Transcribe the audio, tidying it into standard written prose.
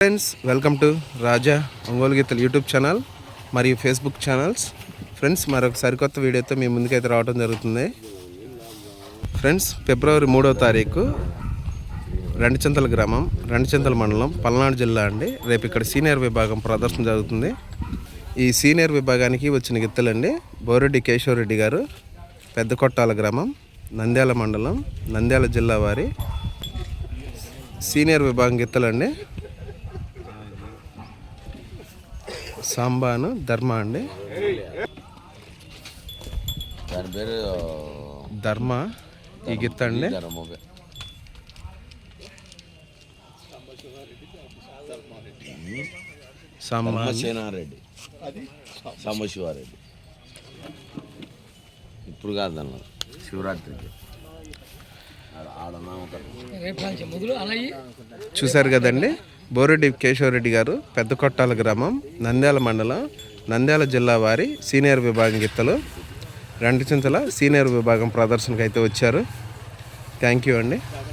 Friends, welcome to రాజా ఒంగోలు గీతలు YouTube channel మరియు Facebook channels. Friends, మరొక సరికొత్త వీడియోతో మీ ముందుకైతే రావడం జరుగుతుంది. ఫ్రెండ్స్, ఫిబ్రవరి 3వ తారీఖు రెండచింతల గ్రామం, రెండచింతల మండలం, పల్నాడు జిల్లా అండి. రేపు ఇక్కడ సీనియర్ విభాగం ప్రదర్శన జరుగుతుంది. ఈ సీనియర్ విభాగానికి వచ్చిన గిత్తలండి బోరెడ్డి కేశవరెడ్డి గారు, పెద్ద కొట్టాల గ్రామం, నంద్యాల మండలం, నంద్యాల జిల్లా వారి సీనియర్ విభాగం గిత్తలండి. సాంబాను ధర్మ అండి, దాని పేరు ధర్మ. ఈ గిత్త అండి సాంబారెడ్డి, సాంబశివారెడ్డి. ఇప్పుడు కాదన్న శివరాత్రికి చూశారు కదండి. బోరెడ్డి కేశవరెడ్డి గారు, పెద్ద కొట్టాల గ్రామం, నంద్యాల మండలం, నంద్యాల జిల్లా వారి సీనియర్ విభాగం గిత్తలు రెండచింతల సీనియర్ విభాగం ప్రదర్శనకు అయితే వచ్చారు. థ్యాంక్ యూ అండి.